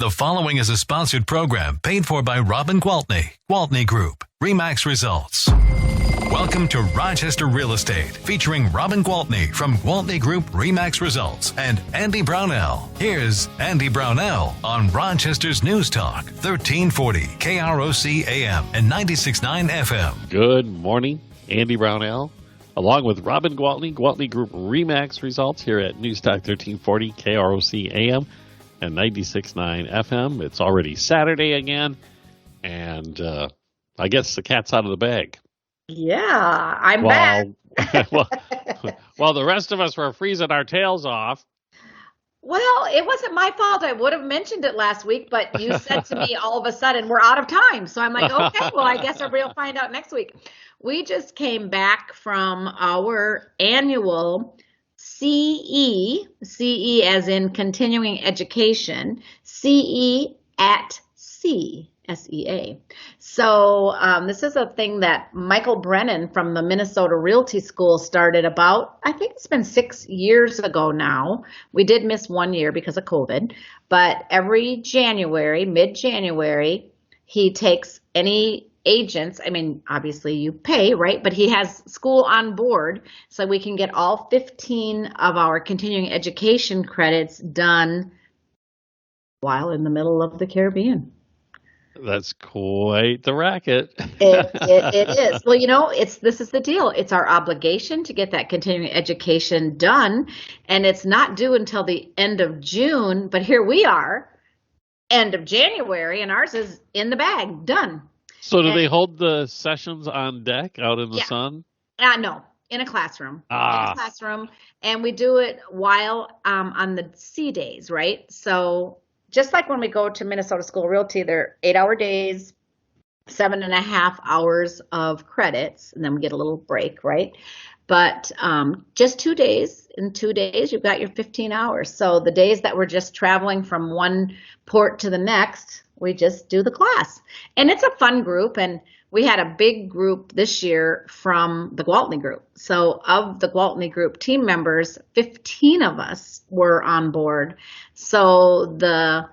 The following is a sponsored program paid for by Robin Gwaltney Group-RE Results. Welcome to Rochester Real Estate, featuring Robin Gwaltney from Gwaltney Group-RE Results and Andy Brownell. Here's Andy Brownell on Rochester's News Talk, 1340 KROC AM and 96.9 FM. Good morning, Andy Brownell, along with Robin Gwaltney, Gwaltney Group-RE Results here at News Talk 1340 KROC AM and 96.9 FM. It's already Saturday again, and I guess the cat's out of the bag. Yeah, I'm back. Well, the rest of us were freezing our tails off. Well, it wasn't my fault. I would have mentioned it last week, but you said to me all of a sudden, we're out of time. So I'm like, okay, well, I guess everybody will find out next week. We just came back from our annual CE as in continuing education, CE at Sea, SEA. So this is a thing that Michael Brennan from the Minnesota Realty School started about, I think it's been 6 years ago now. We did miss 1 year because of COVID, but every January, mid-January, he takes any agents, I mean, obviously you pay, right? But he has school on board so we can get all 15 of our continuing education credits done while in the middle of the Caribbean. That's quite the racket. It is. Well, you know, this is the deal. It's our obligation to get that continuing education done, and it's not due until the end of June, but here we are, end of January, and ours is in the bag, done. So do they hold the sessions on deck out in the sun? No, in a classroom. In a classroom, and we do it while on the C days, right? So just like when we go to Minnesota School of Realty, they're 8-hour days, 7.5 hours of credits, and then we get a little break, right? But just 2 days. In 2 days, you've got your 15 hours. So the days that we're just traveling from one port to the next, we just do the class. And it's a fun group, and we had a big group this year from the Gwaltney Group. So of the Gwaltney Group team members, 15 of us were on board. So the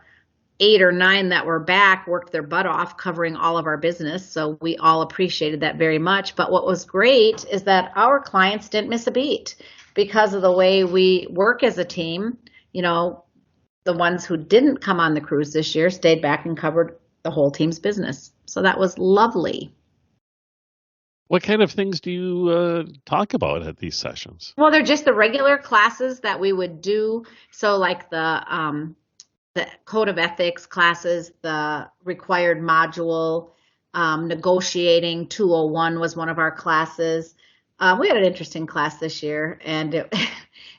8 or 9 that were back worked their butt off covering all of our business. So we all appreciated that very much. But what was great is that our clients didn't miss a beat because of the way we work as a team. You know, the ones who didn't come on the cruise this year stayed back and covered the whole team's business. So that was lovely. What kind of things do you talk about at these sessions? Well, they're just the regular classes that we would do. So like the Code of Ethics classes, the required module, negotiating 201 was one of our classes. We had an interesting class this year, and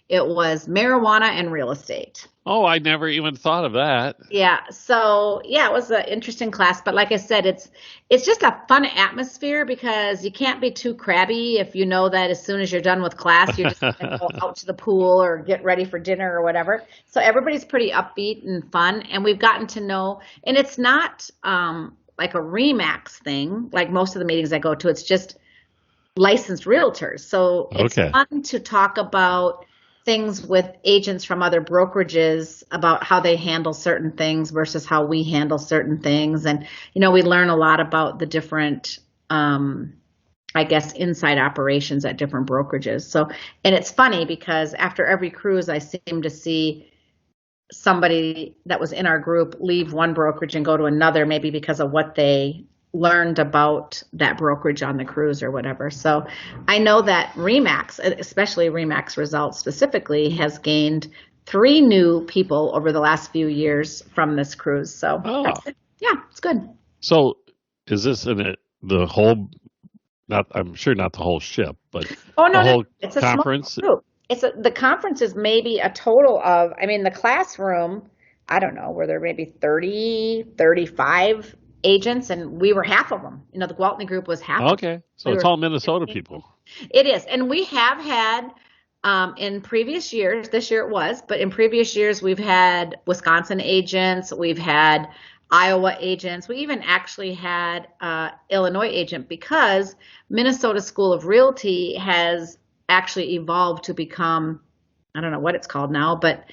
it was marijuana and real estate. Oh, I never even thought of that. Yeah. So, yeah, it was an interesting class. But like I said, it's just a fun atmosphere because you can't be too crabby if you know that as soon as you're done with class, you're just going to go out to the pool or get ready for dinner or whatever. So everybody's pretty upbeat and fun. And we've gotten to know, and it's not like a RE/MAX thing, like most of the meetings I go to. It's just licensed realtors. So it's fun to talk about things with agents from other brokerages about how they handle certain things versus how we handle certain things. And, you know, we learn a lot about the different, I guess, inside operations at different brokerages. So, and it's funny because after every cruise, I seem to see somebody that was in our group leave one brokerage and go to another, maybe because of what they learned about that brokerage on the cruise or whatever. So I know that RE/MAX, especially RE/MAX Results specifically, has gained 3 new people over the last few years from this cruise. So yeah, it's good. So is this in the whole, I'm sure not the whole ship, but the whole it's a conference? Small group. The conference is maybe a total of, I mean, the classroom, I don't know, were there maybe 30, 35 agents, and we were half of them. You know, the Gwaltney Group was half. Okay, so it's all Minnesota people. It is, and we have had in previous years. This year it was, but in previous years we've had Wisconsin agents, we've had Iowa agents, we even actually had Illinois agent because Minnesota School of Realty has actually evolved to become, I don't know what it's called now, but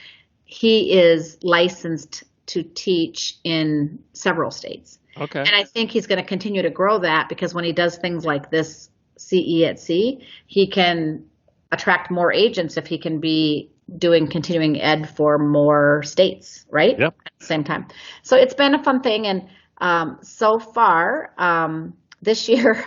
he is licensed to teach in several states. Okay. And I think he's going to continue to grow that because when he does things like this CE at Sea, he can attract more agents if he can be doing continuing ed for more states, right? Yep. At the same time. So it's been a fun thing. And so far, this year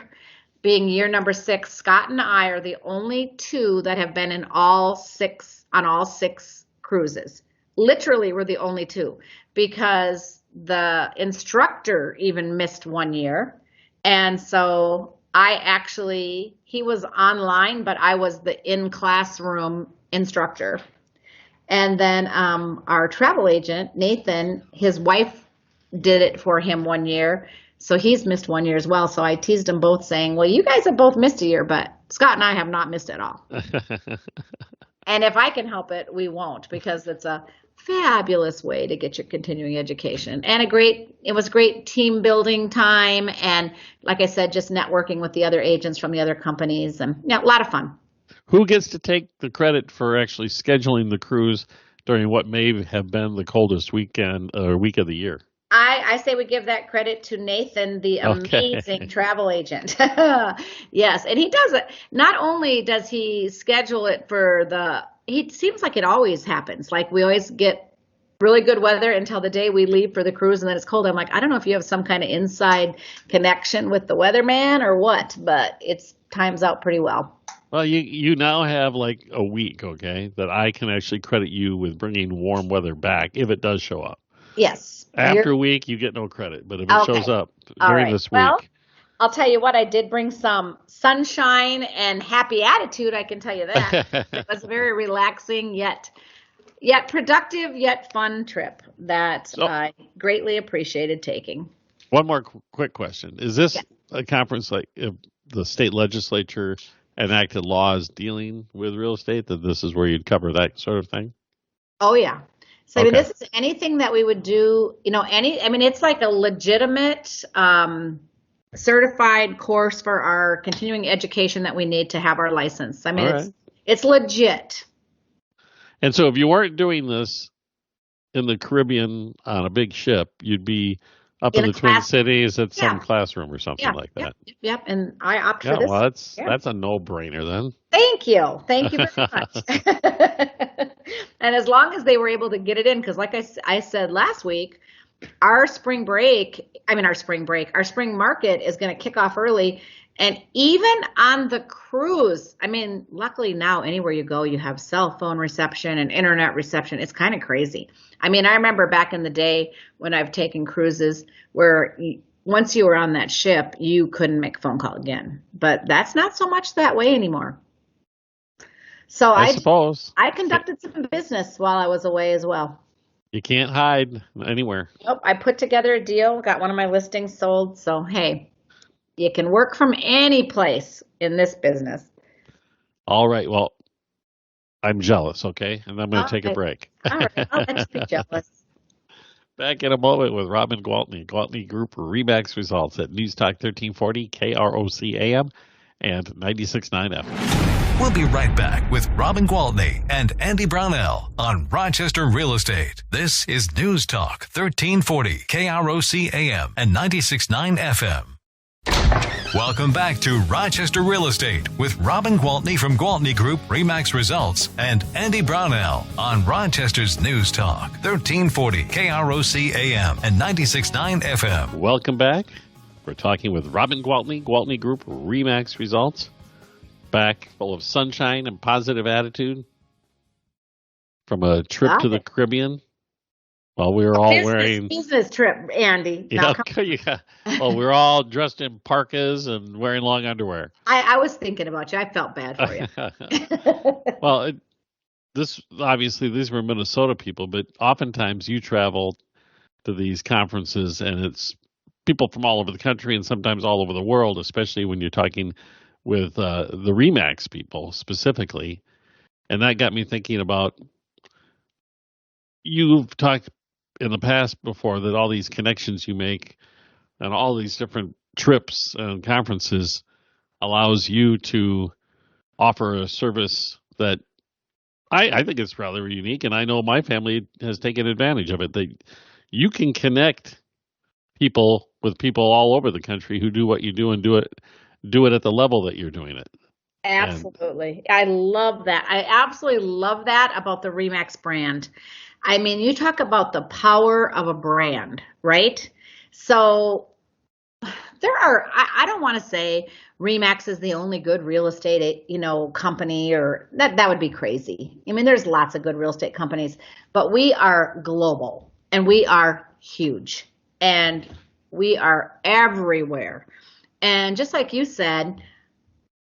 being year number 6, Scott and I are the only 2 that have been on all 6 cruises. Literally, we're the only 2 because the instructor even missed 1 year. And so he was online, but I was the in-classroom instructor. And then our travel agent, Nathan, his wife did it for him 1 year. So he's missed 1 year as well. So I teased them both saying, well, you guys have both missed a year, but Scott and I have not missed at all. And if I can help it, we won't, because it's a fabulous way to get your continuing education. And it was great team building time. And like I said, just networking with the other agents from the other companies, and a lot of fun. Who gets to take the credit for actually scheduling the cruise during what may have been the coldest weekend or week of the year? I say we give that credit to Nathan, the amazing travel agent. Yes, and he does it. Not only does he schedule it it seems like it always happens. Like we always get really good weather until the day we leave for the cruise, and then it's cold. I'm like, I don't know if you have some kind of inside connection with the weatherman or what, but it's times out pretty well. Well, you now have like a week, okay, that I can actually credit you with bringing warm weather back if it does show up. Yes. After a week, you get no credit, but if it shows up during this week. Well, I'll tell you what, I did bring some sunshine and happy attitude, I can tell you that. It was a very relaxing yet productive yet fun trip that I greatly appreciated taking. One more quick question. Is this a conference like if the state legislature enacted laws dealing with real estate, that this is where you'd cover that sort of thing? Oh, yeah. So, I mean, this is anything that we would do, it's like a legitimate certified course for our continuing education that we need to have our license. I mean, it's legit. And so if you weren't doing this in the Caribbean on a big ship, you'd be up in the Twin Cities at some classroom or something like that. Yep. And I opt for this. Well, that's a no-brainer then. Thank you. Thank you very much. And as long as they were able to get it in, because like I said last week, our spring market is going to kick off early. And even on the cruise, I mean, luckily now anywhere you go, you have cell phone reception and internet reception. It's kind of crazy. I mean, I remember back in the day when I've taken cruises where once you were on that ship, you couldn't make a phone call again. But that's not so much that way anymore. So I suppose I conducted some business while I was away as well. You can't hide anywhere. Nope. I put together a deal, got one of my listings sold. So, hey, you can work from any place in this business. All right. Well, I'm jealous, okay? And I'm going to take a break. All right. I'll let you be jealous. Back in a moment with Robin Gwaltney, Gwaltney Group-RE results at News Talk 1340, KROC AM, and 96.9 FM. We'll be right back with Robin Gwaltney and Andy Brownell on Rochester Real Estate. This is News Talk 1340, KROC AM, and 96.9 FM. Welcome back to Rochester Real Estate with Robin Gwaltney from Gwaltney Group-RE Results and Andy Brownell on Rochester's News Talk 1340 KROC AM and 96.9 FM. Welcome back. We're talking with Robin Gwaltney, Gwaltney Group-RE Results. Back full of sunshine and positive attitude from a trip to the Caribbean. Well, we were all wearing business trip, Andy. Well, we were all dressed in parkas and wearing long underwear. I was thinking about you. I felt bad for you. Well, these were Minnesota people, but oftentimes you travel to these conferences and it's people from all over the country and sometimes all over the world, especially when you're talking with the RE/MAX people specifically. And that got me thinking about, you've talked in the past before that all these connections you make and all these different trips and conferences allows you to offer a service that I think is rather unique. And I know my family has taken advantage of it, that you can connect people with people all over the country who do what you do and do it at the level that you're doing it. Absolutely. I love that. I absolutely love that about the Remax brand. I mean, you talk about the power of a brand, right? So I don't want to say Remax is the only good real estate, company, or that would be crazy. I mean, there's lots of good real estate companies, but we are global and we are huge and we are everywhere. And just like you said,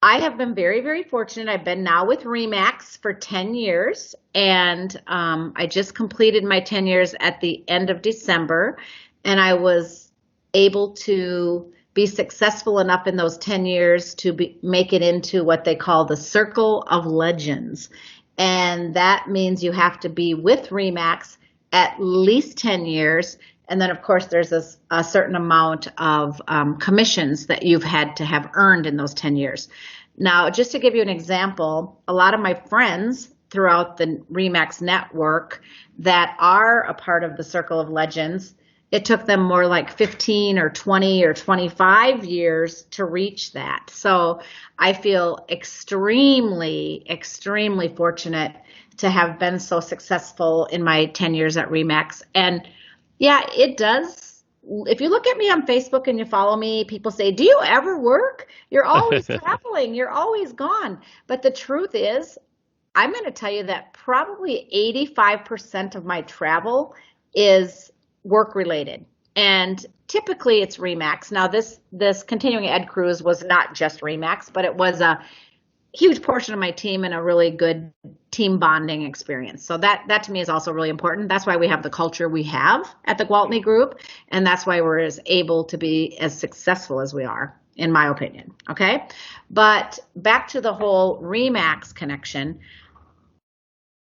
I have been very, very fortunate. I've been now with Remax for 10 years, and I just completed my 10 years at the end of December, and I was able to be successful enough in those 10 years to make it into what they call the Circle of Legends. And that means you have to be with Remax at least 10 years. And then, of course, there's a certain amount of commissions that you've had to have earned in those 10 years. Now, just to give you an example, a lot of my friends throughout the Remax network that are a part of the Circle of Legends, it took them more like 15 or 20 or 25 years to reach that. So I feel extremely, extremely fortunate to have been so successful in my 10 years at Remax. And yeah, it does. If you look at me on Facebook and you follow me, people say, do you ever work? You're always traveling. You're always gone. But the truth is, I'm going to tell you that probably 85% of my travel is work related. And typically it's Remax. Now this continuing ed cruise was not just Remax, but it was a huge portion of my team and a really good team bonding experience. So that to me is also really important. That's why we have the culture we have at the Gwaltney Group. And that's why we're as able to be as successful as we are, in my opinion. Okay. But back to the whole Remax connection.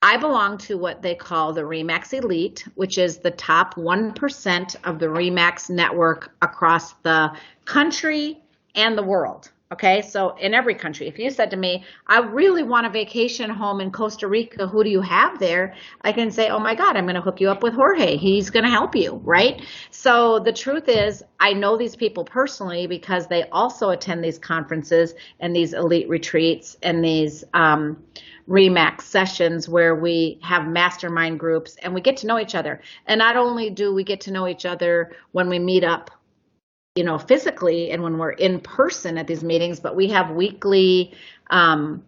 I belong to what they call the Remax Elite, which is the top 1% of the Remax network across the country and the world. Okay, so in every country, if you said to me, I really want a vacation home in Costa Rica, who do you have there? I can say, oh my God, I'm going to hook you up with Jorge. He's going to help you, right? So the truth is, I know these people personally because they also attend these conferences and these elite retreats and these Remax sessions where we have mastermind groups and we get to know each other. And not only do we get to know each other when we meet up, physically and when we're in person at these meetings, but we have weekly Zoom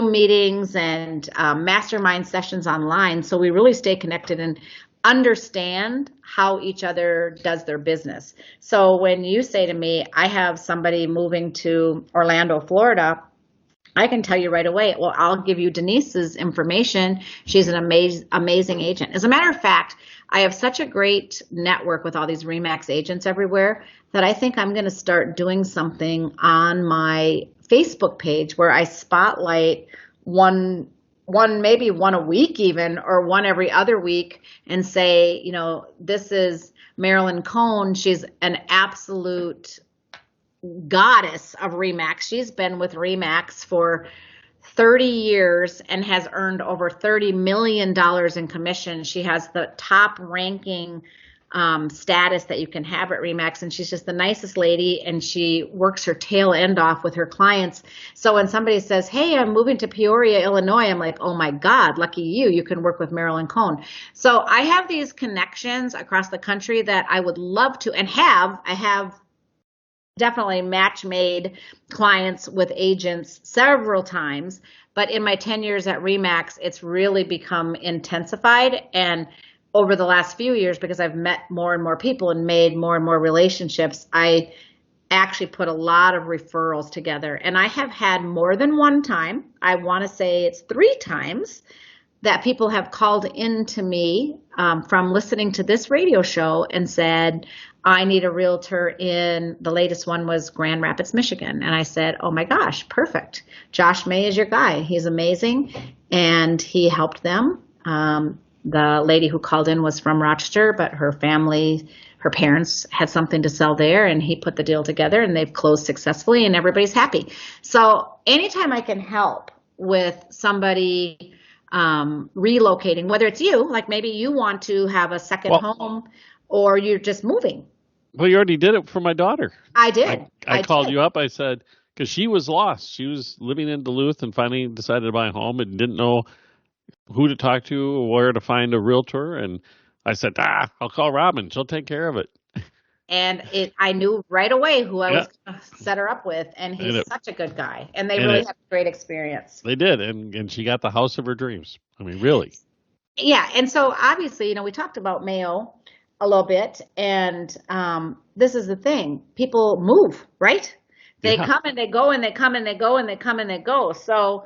meetings and mastermind sessions online. So we really stay connected and understand how each other does their business. So when you say to me, I have somebody moving to Orlando, Florida, I can tell you right away, well, I'll give you Denise's information. She's an amazing agent. As a matter of fact, I have such a great network with all these Remax agents everywhere that I think I'm going to start doing something on my Facebook page where I spotlight maybe one a week even, or one every other week and say, this is Marilyn Cohn. She's an absolute goddess of Remax. She's been with Remax for 30 years and has earned over $30 million in commission. She has the top ranking status that you can have at Remax, and she's just the nicest lady, and she works her tail end off with her clients. So when somebody says, hey, I'm moving to Peoria, Illinois, I'm like, oh my God, lucky you can work with Marilyn Cohn. So I have these connections across the country that I would love to, and I have definitely match-made clients with agents several times, but in my 10 years at Remax, it's really become intensified. And over the last few years, because I've met more and more people and made more and more relationships, I actually put a lot of referrals together. And I have had more than one time, I want to say it's 3 times, that people have called in to me from listening to this radio show and said, I need a realtor in, the latest one was Grand Rapids, Michigan. And I said, oh my gosh, perfect. Josh May is your guy. He's amazing. And he helped them. The lady who called in was from Rochester, but her parents had something to sell there, and he put the deal together, and they've closed successfully, and everybody's happy. So anytime I can help with somebody relocating, whether it's you, like maybe you want to have a second home or you're just moving. Well, you already did it for my daughter. I did. I called you up. I said, because she was lost. She was living in Duluth and finally decided to buy a home and didn't know who to talk to or where to find a realtor. And I said, I'll call Robin. She'll take care of it. And I knew right away who I was going to set her up with. And he's such a good guy. And they really had a great experience. They did. And she got the house of her dreams. I mean, really. Yeah. And so obviously, we talked about Mayo a little bit. And this is the thing. People move, right? They come and they go and they come and they go and they come and they go. So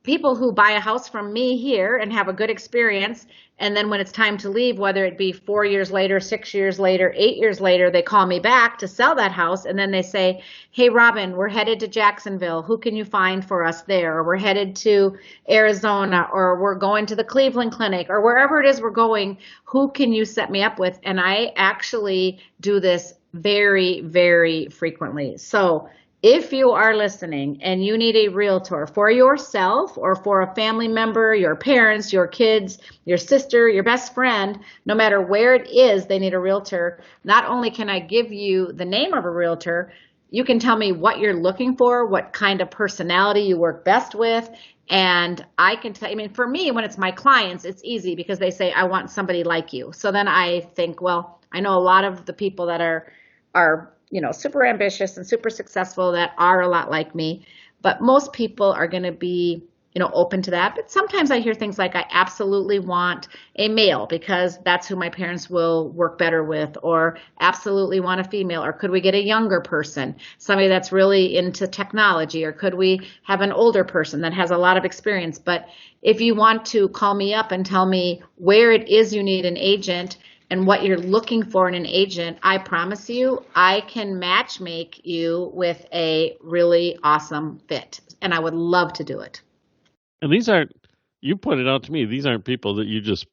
people who buy a house from me here and have a good experience, and then when it's time to leave, whether it be 4 years later, 6 years later, 8 years later, they call me back to sell that house. And then they say, hey, Robin, we're headed to Jacksonville. Who can you find for us there? Or we're headed to Arizona, or we're going to the Cleveland Clinic, or wherever it is we're going. Who can you set me up with? And I actually do this very, very frequently. So if you are listening and you need a realtor for yourself or for a family member, your parents, your kids, your sister, your best friend, no matter where it is, they need a realtor. Not only can I give you the name of a realtor, you can tell me what you're looking for, what kind of personality you work best with. And I can tell, for me, when it's my clients, it's easy because they say, I want somebody like you. So then I think, well, I know a lot of the people that are super ambitious and super successful that are a lot like me, but most people are going to be, open to that. But sometimes I hear things like, I absolutely want a male because that's who my parents will work better with, or absolutely want a female, or could we get a younger person, somebody that's really into technology, or could we have an older person that has a lot of experience? But if you want to call me up and tell me where it is you need an agent and what you're looking for in an agent, I promise you, I can match make you with a really awesome fit. And I would love to do it. And these aren't, you pointed out to me, these aren't people that you just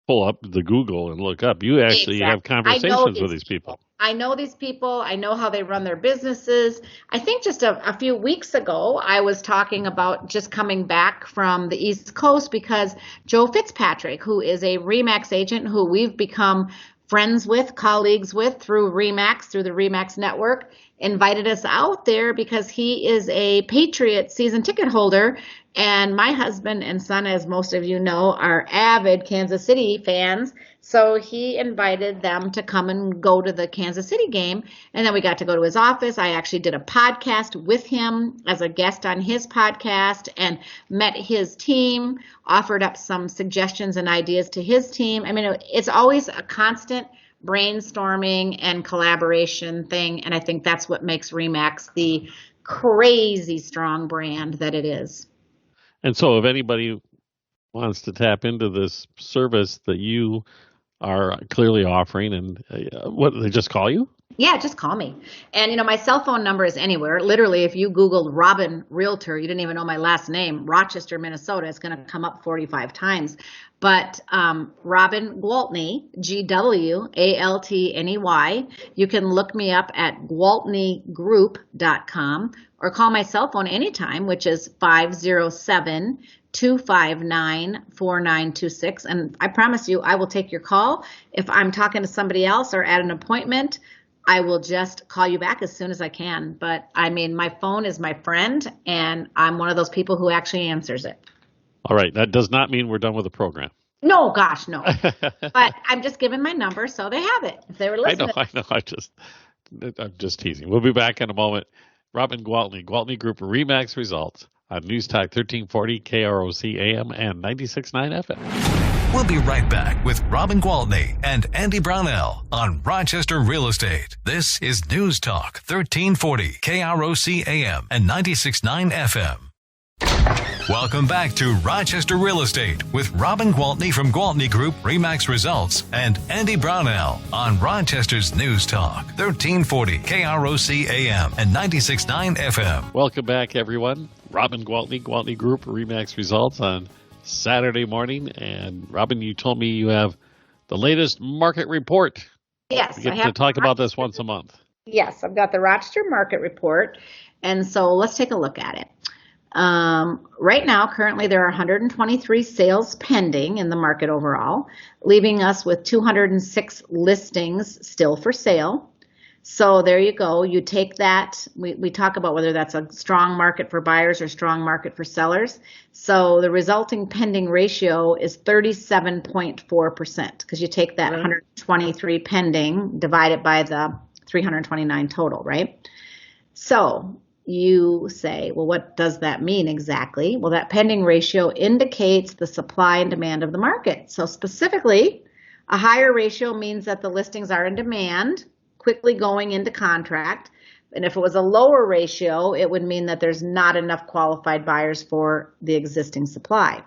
pull up the Google and look up. You actually have conversations with these people. I know these people. I know how they run their businesses. I think just a few weeks ago, I was talking about just coming back from the East Coast because Joe Fitzpatrick, who is a RE/MAX agent who we've become friends with, colleagues with through RE/MAX, through the RE/MAX network, invited us out there because he is a Patriot season ticket holder. And my husband and son, as most of you know, are avid Kansas City fans. So he invited them to come and go to the Kansas City game. And then we got to go to his office. I actually did a podcast with him as a guest on his podcast and met his team, offered up some suggestions and ideas to his team. It's always a constant brainstorming and collaboration thing. And I think that's what makes RE/MAX the crazy strong brand that it is. And so if anybody wants to tap into this service that you are clearly offering, and what, they just call you? Yeah, just call me. And, my cell phone number is anywhere. Literally, if you Googled Robin Realtor, you didn't even know my last name, Rochester, Minnesota, it's going to come up 45 times. But Robin Gwaltney, Gwaltney, you can look me up at GwaltneyGroup.com or call my cell phone anytime, which is 507-259-4926. And I promise you, I will take your call. If I'm talking to somebody else or at an appointment, I will just call you back as soon as I can. But my phone is my friend, and I'm one of those people who actually answers it. All right. That does not mean we're done with the program. No, gosh, no. But I'm just giving my number so they have it if they were listening. I know. I'm just teasing. We'll be back in a moment. Robin Gwaltney, Gwaltney Group-RE results on News Talk 1340 KROC AM and 96.9 FM. We'll be right back with Robin Gwaltney and Andy Brownell on Rochester Real Estate. This is News Talk 1340 KROC AM and 96.9 FM. Welcome back to Rochester Real Estate with Robin Gwaltney from Gwaltney Group-RE results and Andy Brownell on Rochester's News Talk 1340 KROC AM and 96.9 FM. Welcome back, everyone. Robin Gwaltney, Gwaltney Group-RE results on Saturday morning. And Robin, you told me you have the latest market report. Yes. We get to talk about this once a month. Yes, I've got the Rochester market report. And so let's take a look at it. Right now, currently, there are 123 sales pending in the market overall, leaving us with 206 listings still for sale. So there you go. You take that. We talk about whether that's a strong market for buyers or strong market for sellers. So the resulting pending ratio is 37.4% because you take that 123 pending, divide it by the 329 total, right? So you say, well, what does that mean exactly? Well, that pending ratio indicates the supply and demand of the market. So specifically, a higher ratio means that the listings are in demand, quickly going into contract. And if it was a lower ratio, it would mean that there's not enough qualified buyers for the existing supply.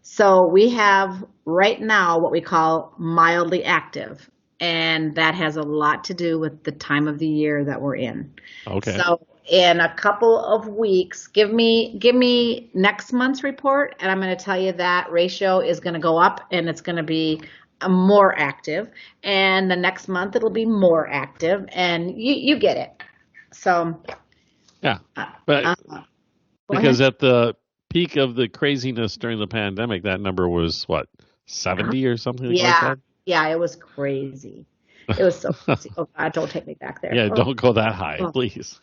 So we have right now what we call mildly active. And that has a lot to do with the time of the year that we're in. Okay. So in a couple of weeks, give me next month's report, and I'm going to tell you that ratio is going to go up, and it's going to be more active. And the next month, it'll be more active, and you get it. So yeah, but because at the peak of the craziness during the pandemic, that number was what, 70 or something like that? Yeah, it was crazy. It was so crazy. Oh, God, don't take me back there. Yeah, don't go that high, please.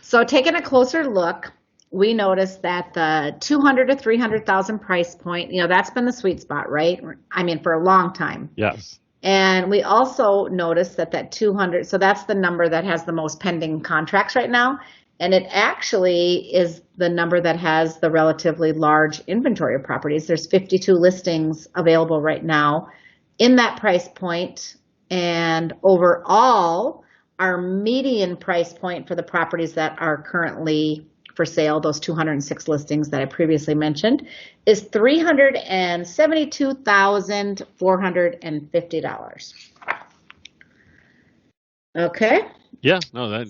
So taking a closer look, we noticed that the 200 to 300,000 price point, that's been the sweet spot, right? I mean, for a long time. Yes. And we also noticed that 200, so that's the number that has the most pending contracts right now. And it actually is the number that has the relatively large inventory of properties. There's 52 listings available right now in that price point. And overall, our median price point for the properties that are currently for sale, those 206 listings that I previously mentioned, is $372,450. Okay? Yeah, no, that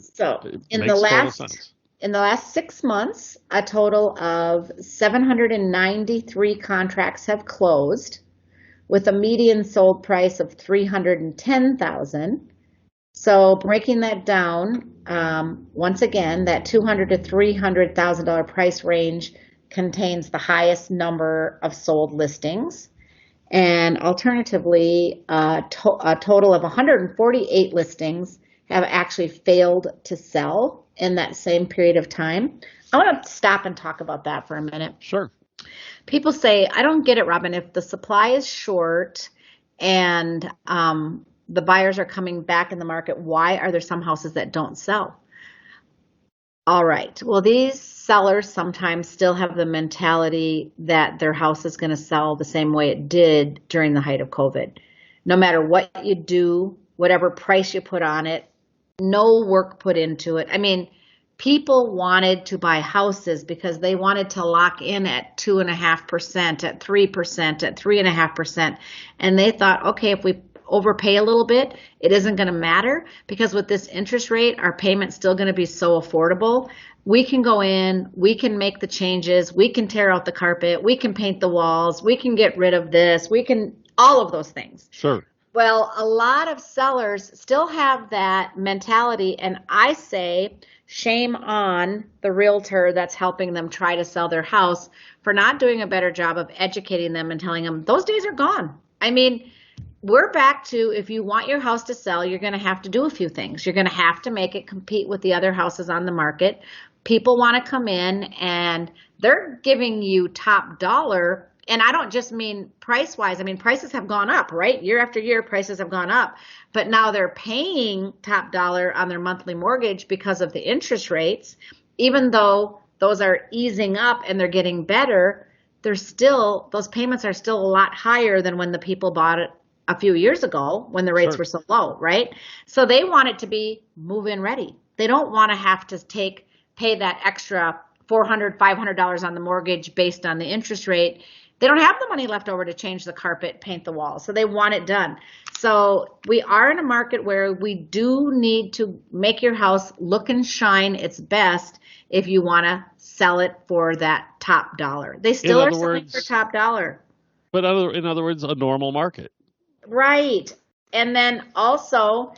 in makes total sense. In the last 6 months, a total of 793 contracts have closed, with a median sold price of $310,000. So breaking that down, once again, that $200,000 to $300,000 price range contains the highest number of sold listings. And alternatively, a total of 148 listings have actually failed to sell in that same period of time. I want to stop and talk about that for a minute. Sure. People say, I don't get it, Robin. If the supply is short and the buyers are coming back in the market, why are there some houses that don't sell? All right. Well, these sellers sometimes still have the mentality that their house is going to sell the same way it did during the height of COVID. No matter what you do, whatever price you put on it, no work put into it. I mean, people wanted to buy houses because they wanted to lock in at 2.5%, at 3%, at 3.5%. And they thought, okay, if we overpay a little bit, it isn't going to matter because with this interest rate, our payment's still going to be so affordable. We can go in, we can make the changes, we can tear out the carpet, we can paint the walls, we can get rid of this, we can, all of those things. Sure. Well, a lot of sellers still have that mentality, and I say shame on the realtor that's helping them try to sell their house for not doing a better job of educating them and telling them those days are gone. I mean, we're back to if you want your house to sell, you're going to have to do a few things. You're going to have to make it compete with the other houses on the market. People want to come in and they're giving you top dollar. And I don't just mean price-wise. I mean, prices have gone up, right? Year after year, prices have gone up. But now they're paying top dollar on their monthly mortgage because of the interest rates. Even though those are easing up and they're getting better, those payments are still a lot higher than when the people bought it a few years ago when the rates were so low, right? So they want it to be move-in ready. They don't want to have to pay that extra $400, $500 on the mortgage based on the interest rate. They don't have the money left over to change the carpet, paint the walls. So they want it done. So we are in a market where we do need to make your house look and shine its best if you want to sell it for that top dollar. They still are selling for top dollar. But in other words, a normal market. Right. And then also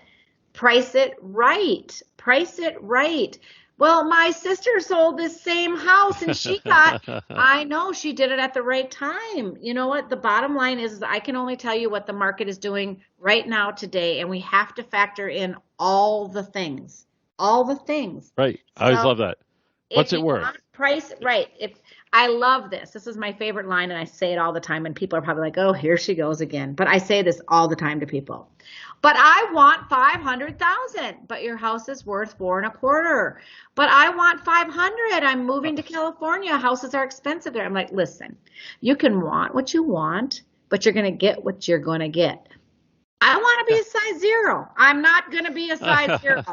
price it right. Price it right. Well, my sister sold this same house and she got, I know she did it at the right time. You know what? The bottom line is I can only tell you what the market is doing right now today, and we have to factor in all the things. All the things. Right. I always love that. What's it worth? Price, right. If I love this. This is my favorite line, and I say it all the time, and people are probably like, oh, here she goes again. But I say this all the time to people. But I want 500,000, but your house is worth 4.25. But I want 500. I'm moving to California. Houses are expensive there. I'm like, listen, you can want what you want, but you're going to get what you're going to get. I want to be a size 0. I'm not going to be a size 0.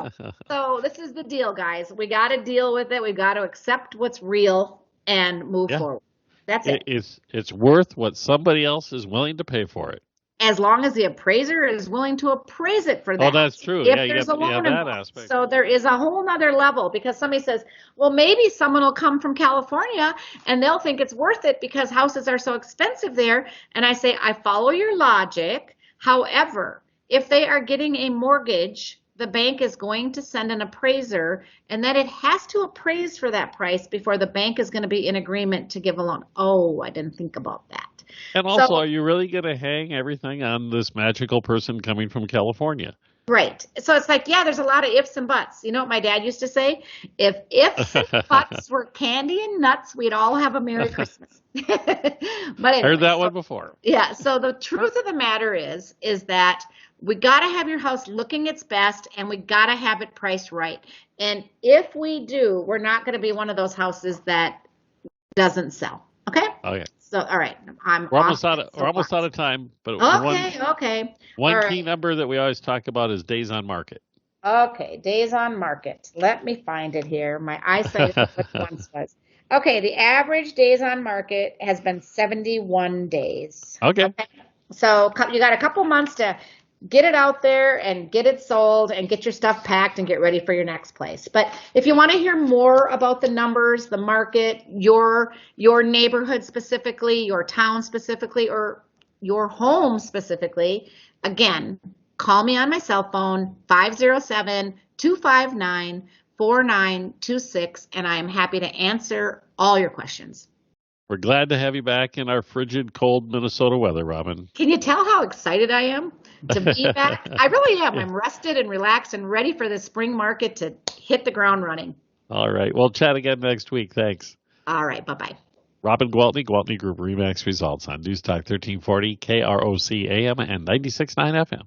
So this is the deal, guys. We got to deal with it. We got to accept what's real and move forward. That's it. It's worth what somebody else is willing to pay for it. As long as the appraiser is willing to appraise it for that. Oh, that's true. If there's a loan involved. Aspect. So there is a whole nother level, because somebody says, well, maybe someone will come from California and they'll think it's worth it because houses are so expensive there. And I say, I follow your logic. However, if they are getting a mortgage, the bank is going to send an appraiser, and then it has to appraise for that price before the bank is going to be in agreement to give a loan. Oh, I didn't think about that. And also, are you really going to hang everything on this magical person coming from California? Right. So it's like, yeah, there's a lot of ifs and buts. You know what my dad used to say? If ifs and buts were candy and nuts, we'd all have a Merry Christmas. But anyway, heard that one before. Yeah. So the truth of the matter is that we got to have your house looking its best, and we got to have it priced right. And if we do, we're not going to be one of those houses that doesn't sell. Okay? Okay. So, all right. We're almost out of time. But okay. One key number that we always talk about is days on market. Okay, days on market. Let me find it here. My eyesight is what once was. Okay, the average days on market has been 71 days. Okay. So you got a couple months to get it out there and get it sold and get your stuff packed and get ready for your next place. But if you want to hear more about the numbers, the market, your neighborhood specifically, your town specifically, or your home specifically, again, call me on my cell phone, 507-259-4926, and I am happy to answer all your questions. We're glad to have you back in our frigid, cold Minnesota weather, Robin. Can you tell how excited I am to be back? I really am. I'm rested and relaxed and ready for the spring market to hit the ground running. All right. We'll chat again next week. Thanks. All right. Bye-bye. Robin Gwaltney, Gwaltney Group RE/MAX results on News Talk 1340, KROC AM and 96.9 FM.